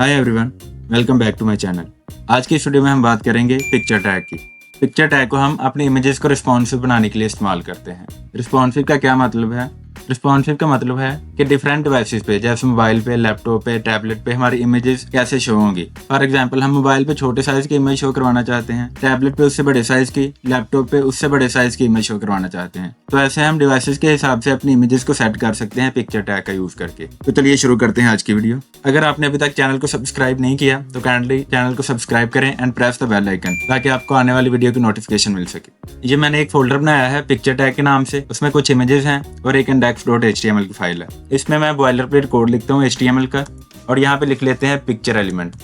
Hi everyone, welcome back to my channel. आज की इस वीडियो में हम बात करेंगे पिक्चर टैग की। पिक्चर टैग को हम अपने इमेजेस को रिस्पॉन्सिव बनाने के लिए इस्तेमाल करते हैं। रिस्पॉन्सिव का क्या मतलब है? रिस्पॉन्सिव का मतलब है कि डिफरेंट डिवाइसेस पे, जैसे मोबाइल पे, लैपटॉप पे, टैबलेट पे हमारी इमेजेस कैसे शो होंगी। फॉर एग्जांपल, हम मोबाइल पे छोटे साइज की इमेज शो करवाना चाहते हैं, टैबलेट पे उससे बड़े साइज की, लैपटॉप पे उससे बड़े साइज की इमेज शो करवाना चाहते हैं। तो ऐसे हम डिवाइसेस के हिसाब से अपनी इमेजेस को सेट कर सकते हैं पिक्चर टैग का यूज करके। तो चलिए शुरू करते हैं आज की वीडियो। अगर आपने अभी तक चैनल को सब्सक्राइब नहीं किया तो काइंडली चैनल को सब्सक्राइब करें and press the bell icon, ताकि आपको आने वाली वीडियो की नोटिफिकेशन मिल सके। ये मैंने एक फोल्डर बनाया है पिक्चर टैग के नाम से। उसमें कुछ इमेजेस हैं और एक index.html की फाइल है। इसमें मैं बॉयलर प्लेट कोड लिखता हूँ HTML का, और यहाँ पे लिख लेते हैं पिक्चर एलिमेंट।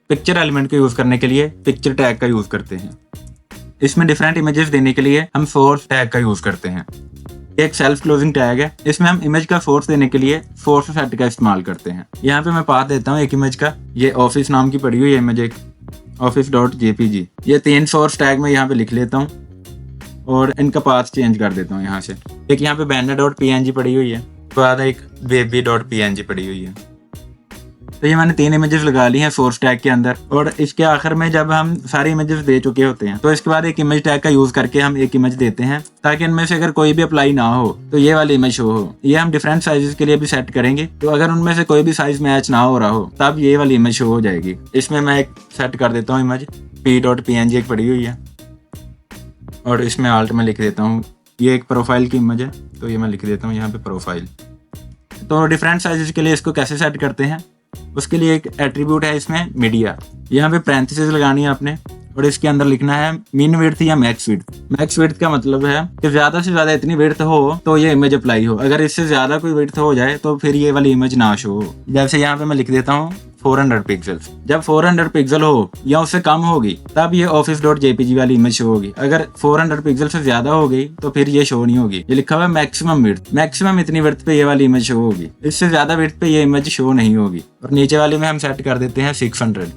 पिक्चर एलिमेंट को यूज करने के लिए पिक्चर टैग का यूज करते हैं। इसमें डिफरेंट इमेजेस देने के लिए हम सोर्स टैग का यूज करते हैं। एक सेल्फ क्लोजिंग टैग है, इसमें हम इमेज का सोर्स देने के लिए सोर्स सेट का इस्तेमाल करते हैं। यहाँ पे मैं पाथ देता हूँ एक इमेज का। ये ऑफिस नाम की पड़ी हुई है इमेज, एक office.jpg। ये 3 सोर्स टैग में यहाँ पे लिख लेता हूँ और इनका पाथ चेंज कर देता हूँ यहाँ से। एक यहाँ पे banner.png पड़ी हुई है, उसके बाद एक baby.png पड़ी हुई है। तो ये मैंने 3 इमेजेस लगा ली हैं सोर्स टैग के अंदर। और इसके आखिर में जब हम सारी इमेजेस दे चुके होते हैं तो इसके बाद एक इमेज टैग का यूज करके हम एक इमेज देते हैं, ताकि इनमें से अगर कोई भी अप्लाई ना हो तो ये वाली इमेज शो हो। ये हम डिफरेंट साइजेस के लिए भी सेट करेंगे, तो अगर उनमें से कोई भी साइज मैच ना हो रहा हो तब ये वाली इमेज शो हो जाएगी। इसमें मैं एक सेट कर देता हूँ इमेज p.png, एक पड़ी हुई है, और इसमें आल्ट में लिख देता हूँ ये एक प्रोफाइल की इमेज है, तो ये मैं लिख देता हूँ यहाँ पे प्रोफाइल। तो डिफरेंट साइजेस के लिए इसको कैसे सेट करते हैं, उसके लिए एक एट्रीब्यूट है इसमें मीडिया। यहाँ पे पैरेंथेसिस लगानी है आपने, और इसके अंदर लिखना है मिन विड्थ या मैक्स विड्थ। मैक्स विड्थ का मतलब है कि ज्यादा से ज्यादा इतनी विड्थ हो तो ये इमेज अप्लाई हो, अगर इससे ज्यादा कोई विड्थ हो जाए तो फिर ये वाली इमेज ना शो हो। जैसे यहाँ पे मैं लिख देता हूँ 400 पिक्सल्स। जब 400 पिक्सल हो या उससे कम होगी तब ये office.jpg वाली इमेज शो होगी। अगर 400 पिक्सल से ज्यादा हो गई तो फिर ये शो नहीं होगी। ये लिखा हुआ है मैक्सिमम विड्थ, मैक्सिमम इतनी विड्थ पे ये वाली इमेज शो होगी, इससे ज्यादा विड्थ पे ये इमेज शो नहीं होगी। और नीचे वाली में हम सेट कर देते हैं 600।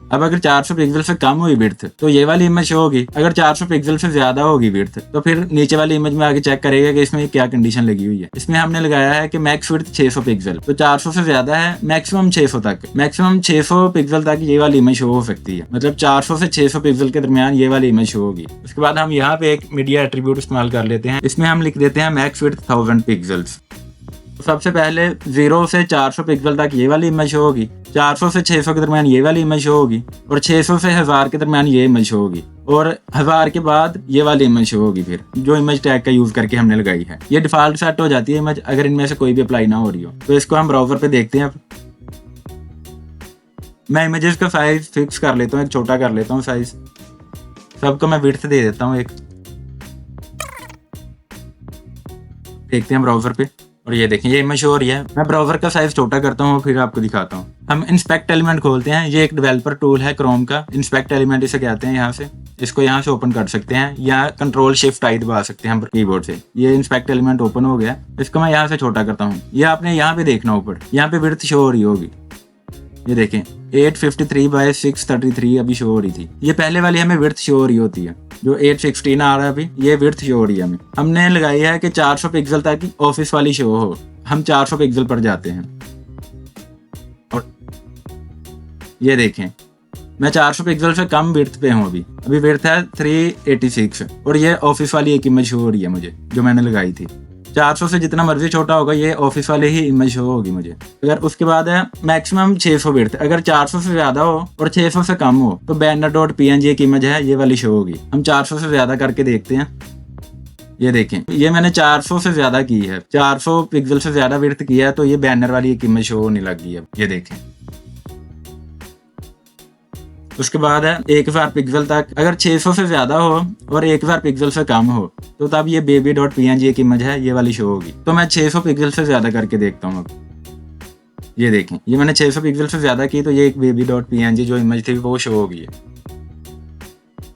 अब अगर 400 पिक्सल से कम हुई विड्थ तो ये वाली इमेज शो होगी, अगर 400 पिक्सल से ज्यादा होगी विड्थ तो फिर नीचे वाली इमेज में आगे चेक करेगा कि इसमें क्या कंडीशन लगी हुई है। इसमें हमने लगाया है कि मैक्स विड्थ 600 पिक्सल, तो 400 से ज्यादा है, मैक्सिमम 600 तक। मैक्सिमम 600 पिक्सल तक ये वाली इमेज शो हो सकती है, मतलब 400 से 600 पिक्सल के दरमियान ये वाली इमेज शो होगी। उसके बाद हम यहाँ पे एक मीडिया एट्रीब्यूट इस्तेमाल कर लेते हैं। इसमें हम लिख देते हैं मैक्स विड्थ 1000 पिक्सल्स। सबसे पहले 0 से 400 पिक्सल तक ये वाली इमेज शो होगी, 400 से 600 के दरमियान ये वाली इमेज शो होगी, और 600 से 1000 के दरमियान ये इमेज शो होगी, और 1000 के बाद ये वाली इमेज शो होगी, फिर जो इमेज टैग का यूज करके हमने लगाई है। ये डिफॉल्ट सेट हो जाती है इमेज अगर इनमें से कोई भी अप्लाई ना हो रही हो। तो इसको हम ब्राउजर पे देखते हैं। अब मैं इमेजेस का साइज फिक्स कर लेता हूँ, एक छोटा कर लेता हूँ साइज। सबको मैं विड्थ दे देता हूँ एक। देखते हैं ब्राउजर पे, और ये देखें ये इमेज शो हो रही है। मैं ब्राउजर का साइज छोटा करता हूँ फिर आपको दिखाता हूँ। हम इंस्पेक्ट एलिमेंट खोलते हैं। ये एक डेवलपर टूल है क्रोम का, इंस्पेक्ट एलिमेंट इसे कहते हैं। यहाँ से इसको यहाँ से ओपन कर सकते हैं, या Ctrl+Shift+I दबा सकते हैं हम कीबोर्ड से। ये इंस्पेक्ट एलिमेंट ओपन हो गया। इसको मैं यहाँ से छोटा करता हूँ। ये आपने यहाँ पे देखना, ऊपर यहाँ पे विड्थ शो हो रही होगी। ये देखें 853 बाय 633 अभी शो हो रही थी। ये पहले वाली हमें विड्थ शो हो रही होती है, जो 816 आ रहा है अभी, ये विड्थ शो हो रही है हमें। हमने लगाई है कि 400 पिक्सल तक ऑफिस वाली शो हो। हम 400 पिक्सल पर जाते हैं, और ये देखें मैं 400 पिक्सल से कम विड्थ पे हूँ। अभी विड्थ है 386, और ये ऑफिस वाली एक इमेज शो हो रही है मुझे, जो मैंने लगाई थी। 400 से जितना मर्जी छोटा होगा ये ऑफिस वाले ही इमेज शो होगी मुझे। अगर उसके बाद है मैक्सिमम 600 विड्थ, अगर 400 से ज्यादा हो और 600 से कम हो तो banner.png एक इमेज है, ये वाली शो होगी। हम 400 से ज्यादा करके देखते हैं। ये देखें ये मैंने 400 से ज्यादा की है, 400 पिक्सल से ज्यादा विड्थ किया है, तो ये बैनर वाली एक इमेज शो होने लगी है। ये देखें। उसके बाद है 1000 पिक्सल तक, अगर 600 से ज्यादा हो और 1000 पिक्सल से कम हो तो तब ये baby.png एक इमेज है, ये वाली शो होगी। तो मैं 600 पिक्सल से ज्यादा करके देखता हूँ। अब ये देखें ये मैंने 600 पिक्सल से ज्यादा की, तो ये एक baby.png जो इमेज थी वो शो हो गई है।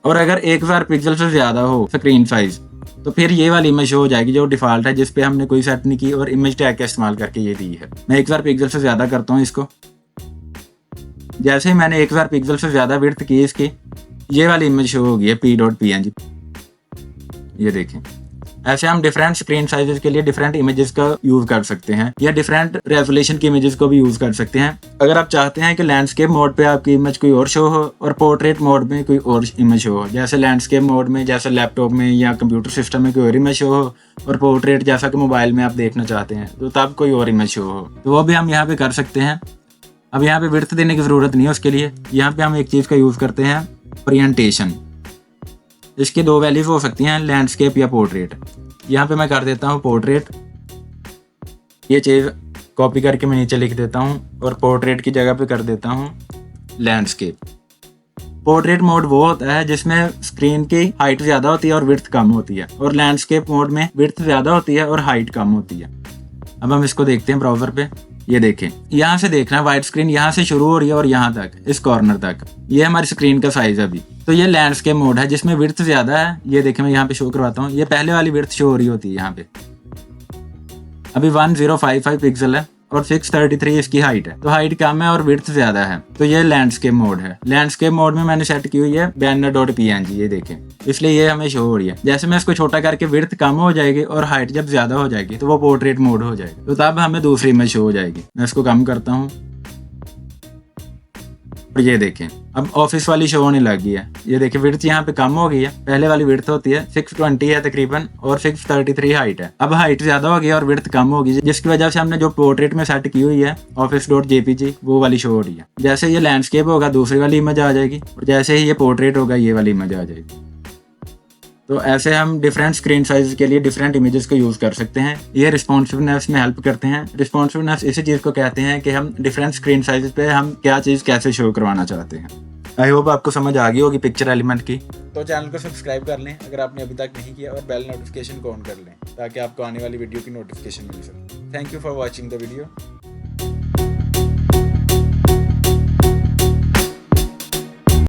और अगर 1000 पिक्सल से ज्यादा हो स्क्रीन साइज तो फिर ये वाली इमेज शो हो जाएगी, जो डिफॉल्ट है, जिसपे हमने कोई सेट नहीं की और इमेज टैग का इस्तेमाल करके ये दी है। मैं 1000 पिक्सल से ज्यादा करता हूँ इसको। जैसे ही मैंने 1000 पिक्सल से ज्यादा विड्थ की इसकी, ये वाली इमेज शो होगी है p.png। ये देखें ऐसे हम डिफरेंट स्क्रीन साइजेस के लिए डिफरेंट इमेजेस का यूज कर सकते हैं या डिफरेंट रेजोल्यूशन की इमेजेस को भी यूज कर सकते हैं। अगर आप चाहते हैं कि लैंडस्केप मोड पे आपकी इमेज कोई और शो हो और पोर्ट्रेट मोड में कोई और इमेज शो हो, जैसे लैंडस्केप मोड में जैसे लैपटॉप में या कंप्यूटर सिस्टम में कोई और इमेज शो हो और पोर्ट्रेट जैसा कि मोबाइल में आप देखना चाहते हैं तो तब कोई और इमेज शो हो, तो वो भी हम यहाँ पे कर सकते हैं। अब यहाँ पे विड्थ देने की जरूरत नहीं है उसके लिए। यहाँ पे हम एक चीज का यूज करते हैं, ओरिएंटेशन। इसकी दो वैल्यूज हो सकती हैं, लैंडस्केप या पोर्ट्रेट। यहाँ पे मैं कर देता हूँ पोर्ट्रेट, ये चीज कॉपी करके मैं नीचे लिख देता हूँ और पोर्ट्रेट की जगह पे कर देता हूँ लैंडस्केप। पोर्ट्रेट मोड वो होता है जिसमें स्क्रीन की हाइट ज्यादा होती है और विड्थ कम होती है, और लैंडस्केप मोड में विड्थ ज्यादा होती है और हाइट कम होती है। अब हम इसको देखते हैं ब्राउजर पे। ये देखें, यहाँ से देखना है वाइड स्क्रीन यहाँ से शुरू हो रही है और यहाँ तक इस कॉर्नर तक, ये हमारी स्क्रीन का साइज है अभी। तो ये लैंडस्केप मोड है जिसमें विड्थ ज्यादा है। ये देखें, मैं यहाँ पे शो करवाता हूँ, ये पहले वाली विड्थ शो हो रही होती है यहाँ पे। अभी 1055 पिक्सल है और 633 इसकी हाइट है, तो हाइट कम है और विड्थ ज्यादा है, तो ये लैंडस्केप मोड है। लैंडस्केप मोड में मैंने सेट की हुई है banner.png, ये देखें, इसलिए ये हमें शो हो रही है। जैसे मैं इसको छोटा करके विड्थ कम हो जाएगी और हाइट जब ज्यादा हो जाएगी तो वो पोर्ट्रेट मोड हो जाएगी, तो तब हमें दूसरी इमेज शो हो जाएगी। मैं इसको कम करता हूँ और ये देखें अब ऑफिस वाली शो होने लगी है। ये देखिए विड्थ यहाँ पे कम हो गई है, पहले वाली विड्थ होती है 620 है तकरीबन और 633 हाइट है, अब हाइट ज्यादा हो गई और विड्थ कम हो गई, जिसकी वजह से हमने जो पोर्ट्रेट में सेट की हुई है office.jpg वो वाली शो हो रही है। जैसे ये लैंडस्केप होगा दूसरी वाली इमेज आ जाएगी और जैसे ही ये पोर्ट्रेट होगा ये वाली इमेज आ जाएगी। तो ऐसे हम डिफरेंट स्क्रीन साइज के लिए डिफरेंट इमेजेस को यूज कर सकते हैं। ये रिस्पॉन्सिवनेस में हेल्प करते हैं। रिस्पॉन्सिवनेस इसी चीज को कहते हैं कि हम डिफरेंट स्क्रीन साइज पे हम क्या चीज कैसे शो करवाना चाहते हैं। आई होप आपको समझ आ गई होगी पिक्चर एलिमेंट की। तो चैनल को सब्सक्राइब कर लें अगर आपने अभी तक नहीं किया और बेल नोटिफिकेशन को ऑन कर लें ताकि आपको आने वाली वीडियो की नोटिफिकेशन मिल सके। Thank you for watching the video.